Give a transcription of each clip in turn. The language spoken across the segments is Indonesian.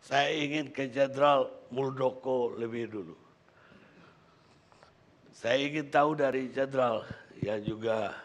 Saya ingin ke Jenderal Muldoko lebih dulu. Saya ingin tahu dari Jenderal yang juga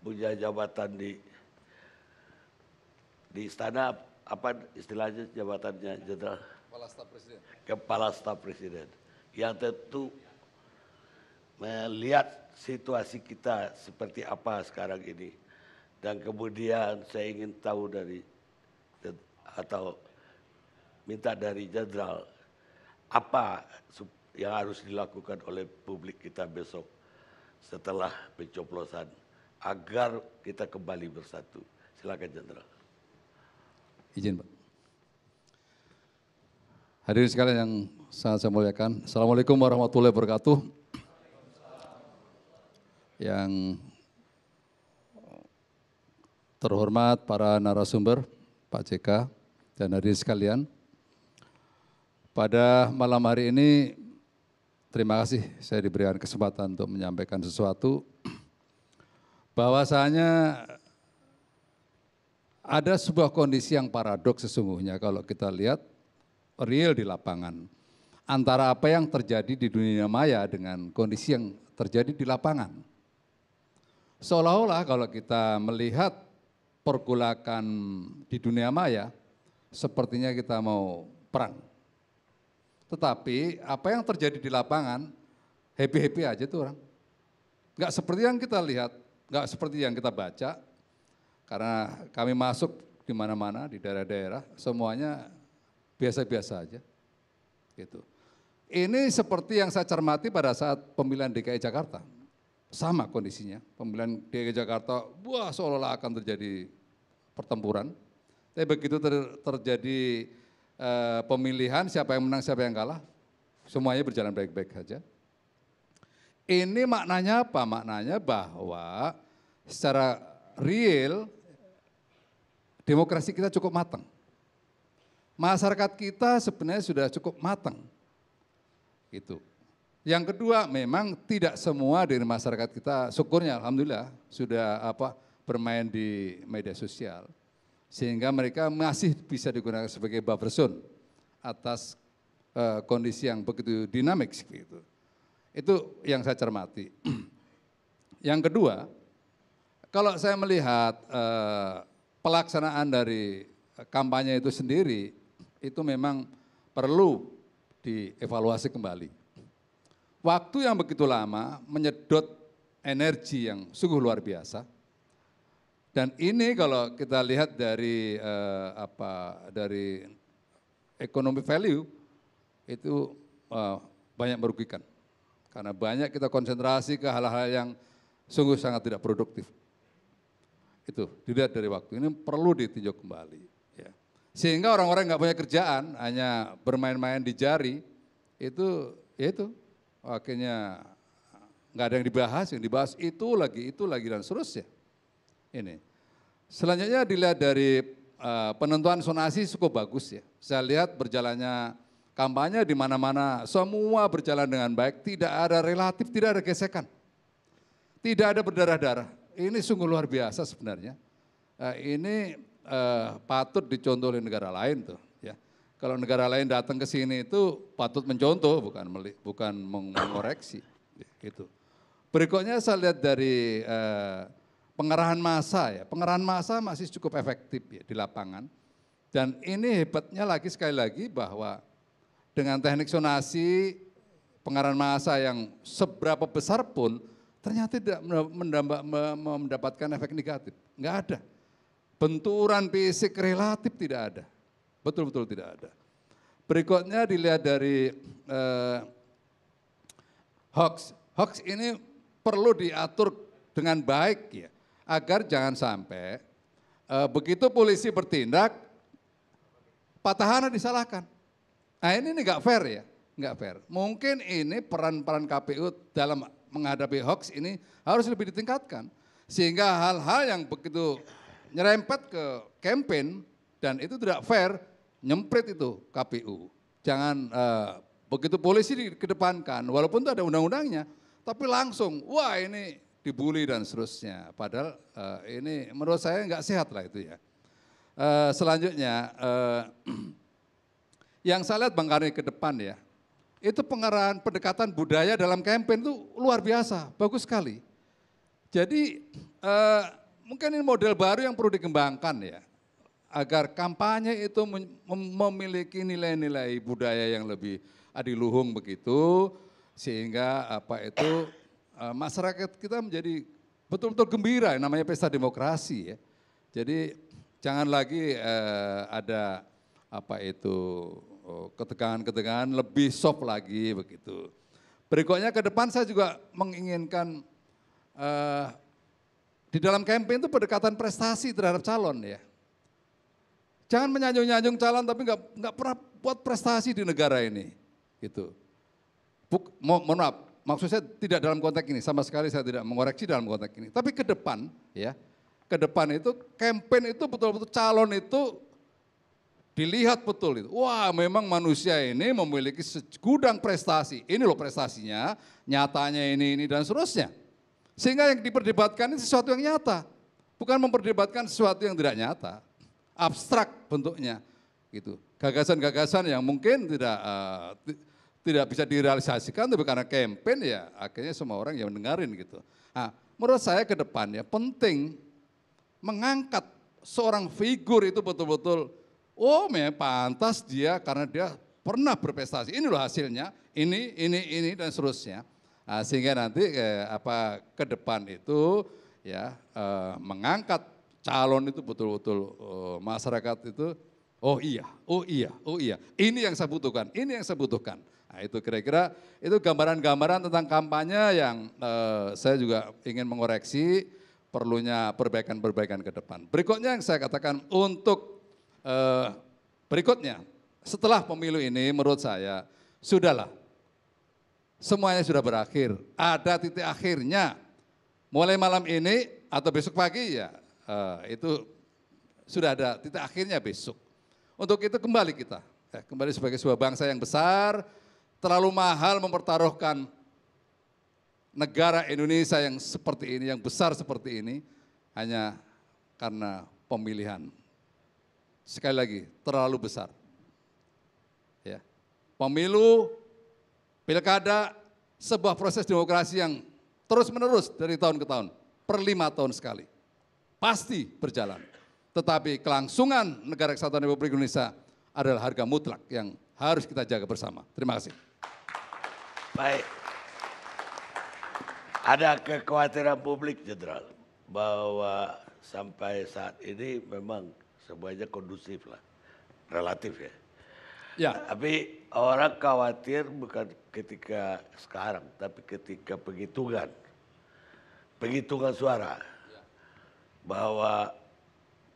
punya jabatan di istana, apa istilahnya jabatannya Jenderal? Kepala Staf Presiden. Kepala Staf Presiden. Yang tentu melihat situasi kita seperti apa sekarang ini. Dan kemudian saya ingin tahu atau minta dari Jenderal apa yang harus dilakukan oleh publik kita besok setelah pencoblosan agar kita kembali bersatu. Silakan Jenderal. Izin Pak. Hadirin sekalian yang sangat saya muliakan. Assalamualaikum warahmatullahi wabarakatuh. Yang terhormat para narasumber, Pak JK, dan hadirin sekalian. Pada malam hari ini, terima kasih saya diberikan kesempatan untuk menyampaikan sesuatu. Bahwasanya ada sebuah kondisi yang paradoks sesungguhnya kalau kita lihat real di lapangan. Antara apa yang terjadi di dunia maya dengan kondisi yang terjadi di lapangan. Seolah-olah kalau kita melihat pergolakan di dunia maya, sepertinya kita mau perang. Tetapi apa yang terjadi di lapangan, happy-happy aja tuh orang. Enggak seperti yang kita lihat, enggak seperti yang kita baca, karena kami masuk di mana-mana, di daerah-daerah, semuanya biasa-biasa aja. Gitu. Ini seperti yang saya cermati pada saat pemilihan DKI Jakarta. Sama kondisinya, pemilihan DKI Jakarta, wah seolah-olah akan terjadi pertempuran. Tapi begitu terjadi pemilihan, siapa yang menang, siapa yang kalah, semuanya berjalan baik-baik saja. Ini maknanya apa? Maknanya bahwa secara real, demokrasi kita cukup matang. Masyarakat kita sebenarnya sudah cukup matang. Gitu. Yang kedua, memang tidak semua dari masyarakat kita, syukurnya alhamdulillah sudah bermain di media sosial. Sehingga mereka masih bisa digunakan sebagai buffer zone atas kondisi yang begitu dinamik gitu. Itu yang saya cermati. Yang kedua, kalau saya melihat pelaksanaan dari kampanye itu sendiri, itu memang perlu dievaluasi kembali. Waktu yang begitu lama menyedot energi yang sungguh luar biasa. Dan ini kalau kita lihat dari dari economic value itu banyak merugikan. Karena banyak kita konsentrasi ke hal-hal yang sungguh sangat tidak produktif. Itu dilihat dari waktu ini perlu ditinjau kembali. Ya. Sehingga orang-orang nggak punya kerjaan, hanya bermain-main di jari, itu akhirnya nggak ada yang dibahas itu lagi dan seterusnya. Ini. Selanjutnya dilihat dari penentuan zonasi cukup bagus ya. Saya lihat berjalannya kampanye di mana-mana semua berjalan dengan baik, tidak ada gesekan. Tidak ada berdarah-darah. Ini sungguh luar biasa sebenarnya. Ini patut dicontoh oleh negara lain tuh ya. Kalau negara lain datang ke sini itu patut mencontoh bukan mengoreksi gitu. Berikutnya saya lihat dari pengerahan massa ya. Pengerahan massa masih cukup efektif ya di lapangan. Dan ini hebatnya sekali lagi bahwa dengan teknik zonasi pengerahan massa yang seberapa besar pun ternyata tidak mendapatkan efek negatif. Enggak ada. Benturan fisik relatif tidak ada. Betul-betul tidak ada. Berikutnya dilihat dari hoax. Hoax ini perlu diatur dengan baik ya, agar jangan sampai begitu polisi bertindak, petahana disalahkan. Nah ini nggak fair ya, nggak fair. Mungkin ini peran KPU dalam menghadapi hoax ini harus lebih ditingkatkan. Sehingga hal-hal yang begitu nyerempet ke campaign dan itu tidak fair, nyemprit itu KPU. Jangan begitu polisi dikedepankan, walaupun itu ada undang-undangnya, tapi langsung, wah ini dibully dan seterusnya. Padahal ini menurut saya nggak sehat lah itu ya. Selanjutnya, Yang saya lihat Bang Karni ke depan ya, itu pengarahan pendekatan budaya dalam kampanye itu luar biasa, bagus sekali. Jadi mungkin ini model baru yang perlu dikembangkan ya, agar kampanye itu memiliki nilai-nilai budaya yang lebih adiluhung begitu, sehingga masyarakat kita menjadi betul-betul gembira, namanya pesta demokrasi ya. Jadi jangan lagi ada ketegangan-ketegangan, lebih soft lagi begitu. Berikutnya ke depan saya juga menginginkan di dalam kampanye itu pendekatan prestasi terhadap calon ya. Jangan menyanjung-nyanjung calon tapi nggak pernah buat prestasi di negara ini, gitu. Mohon maaf, maksud saya tidak dalam konteks ini, sama sekali saya tidak mengoreksi dalam konteks ini. Tapi ke depan ya, ke depan itu kampanye itu betul-betul calon itu dilihat betul itu. Wah, memang manusia ini memiliki segudang prestasi. Ini loh prestasinya, nyatanya ini dan seterusnya. Sehingga yang diperdebatkan ini sesuatu yang nyata. Bukan memperdebatkan sesuatu yang tidak nyata. Abstrak bentuknya. Gitu. Gagasan-gagasan yang mungkin tidak bisa direalisasikan, tapi karena kampanye ya akhirnya semua orang yang mendengarin gitu. Nah, menurut saya ke depan ya penting mengangkat seorang figur itu betul-betul memang pantas dia karena dia pernah berprestasi. Ini loh hasilnya, ini dan seterusnya. Nah, sehingga nanti ke depan itu ya mengangkat calon itu betul-betul masyarakat itu oh iya, ini yang saya butuhkan, ini yang saya butuhkan. Nah, itu kira-kira itu gambaran-gambaran tentang kampanye yang saya juga ingin mengoreksi perlunya perbaikan-perbaikan ke depan. Berikutnya yang saya katakan untuk berikutnya, setelah pemilu ini menurut saya, sudahlah, semuanya sudah berakhir, ada titik akhirnya, mulai malam ini atau besok pagi ya, itu sudah ada titik akhirnya besok. Untuk itu kembali kita, kembali sebagai sebuah bangsa yang besar, terlalu mahal mempertaruhkan negara Indonesia yang seperti ini, yang besar seperti ini, hanya karena pemilihan. Sekali lagi, terlalu besar. Ya. Pemilu, pilkada, sebuah proses demokrasi yang terus-menerus dari tahun ke tahun, per 5 tahun sekali. Pasti berjalan. Tetapi kelangsungan Negara Kesatuan Republik Indonesia adalah harga mutlak yang harus kita jaga bersama. Terima kasih. Baik. Ada kekhawatiran publik, Jenderal, bahwa sampai saat ini memang semuanya kondusif lah, relatif ya. Ya. Tapi orang khawatir bukan ketika sekarang, tapi ketika penghitungan suara. Bahwa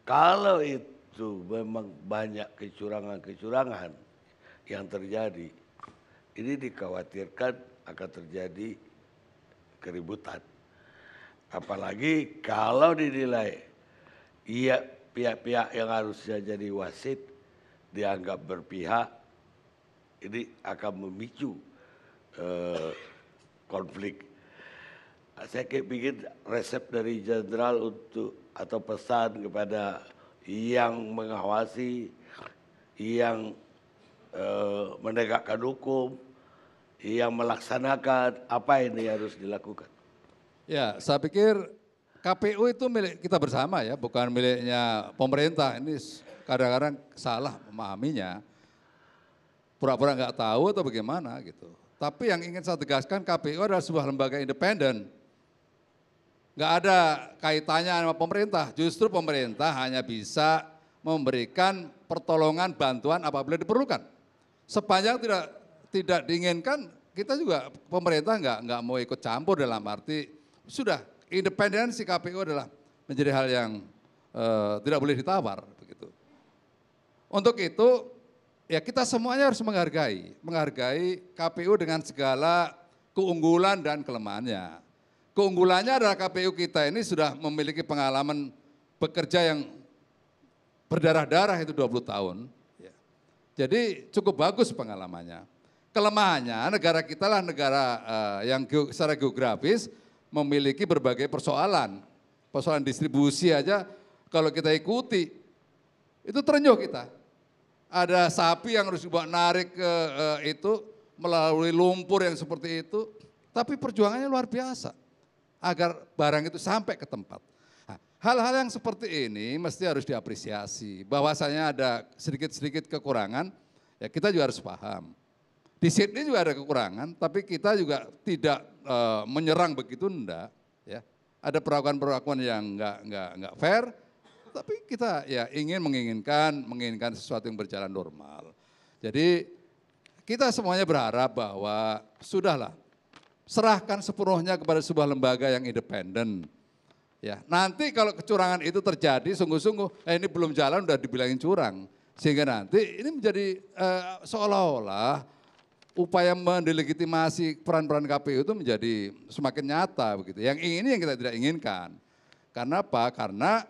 kalau itu memang banyak kecurangan-kecurangan yang terjadi, ini dikhawatirkan akan terjadi keributan. Apalagi kalau dinilai pihak-pihak yang harusnya jadi wasit dianggap berpihak, ini akan memicu konflik. Saya ingin resep dari Jenderal untuk atau pesan kepada yang mengawasi, yang menegakkan hukum, yang melaksanakan apa ini harus dilakukan. Ya, saya pikir KPU itu milik kita bersama ya, bukan miliknya pemerintah. Ini kadang-kadang salah memahaminya, pura-pura nggak tahu atau bagaimana gitu. Tapi yang ingin saya tegaskan, KPU adalah sebuah lembaga independen. Nggak ada kaitannya sama pemerintah, justru pemerintah hanya bisa memberikan pertolongan, bantuan apabila diperlukan. Sepanjang tidak diinginkan, kita juga pemerintah nggak mau ikut campur dalam arti sudah. Independensi KPU adalah menjadi hal yang tidak boleh ditawar begitu. Untuk itu ya kita semuanya harus menghargai KPU dengan segala keunggulan dan kelemahannya. Keunggulannya adalah KPU kita ini sudah memiliki pengalaman bekerja yang berdarah-darah itu 20 tahun. Jadi cukup bagus pengalamannya. Kelemahannya negara kita lah negara yang secara geografis memiliki berbagai persoalan. Persoalan distribusi aja kalau kita ikuti, itu terenyuh kita. ada sapi yang harus dibawa narik ke itu melalui lumpur yang seperti itu, tapi perjuangannya luar biasa agar barang itu sampai ke tempat. Nah, hal-hal yang seperti ini mesti harus diapresiasi, bahwasanya ada sedikit-sedikit kekurangan, ya kita juga harus paham. Di Sydney juga ada kekurangan, tapi kita juga tidak menyerang begitu, enggak. Ya. Ada perlakuan-perlakuan yang enggak fair, tapi kita ya menginginkan sesuatu yang berjalan normal. Jadi kita semuanya berharap bahwa sudahlah, serahkan sepenuhnya kepada sebuah lembaga yang independen. Ya, nanti kalau kecurangan itu terjadi, sungguh-sungguh, ini belum jalan udah dibilangin curang, sehingga nanti ini menjadi seolah-olah upaya mendelegitimasi peran-peran KPU itu menjadi semakin nyata begitu. Yang ini yang kita tidak inginkan. Karena apa? Karena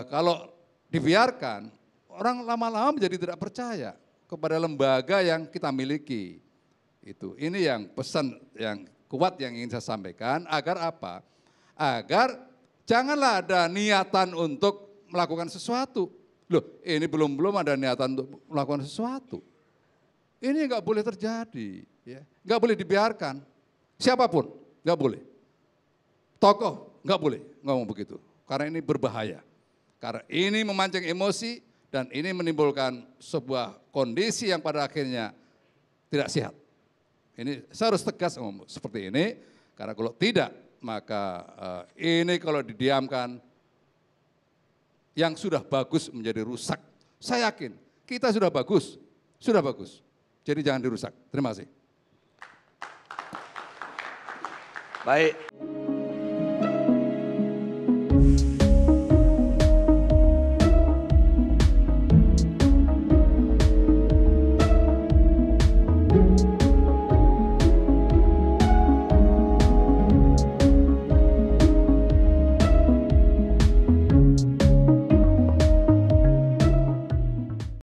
kalau dibiarkan, orang lama-lama menjadi tidak percaya kepada lembaga yang kita miliki. Ini yang pesan yang kuat yang ingin saya sampaikan, agar apa? Agar janganlah ada niatan untuk melakukan sesuatu. Loh, ini belum ada niatan untuk melakukan sesuatu. Ini nggak boleh terjadi, ya. Nggak boleh dibiarkan. Siapapun nggak boleh. Tokoh nggak boleh ngomong begitu, karena ini berbahaya. Karena ini memancing emosi dan ini menimbulkan sebuah kondisi yang pada akhirnya tidak sehat. Ini saya harus tegas ngomong seperti ini, karena kalau tidak maka ini kalau didiamkan yang sudah bagus menjadi rusak. Saya yakin kita sudah bagus. Jadi jangan dirusak. Terima kasih. Baik.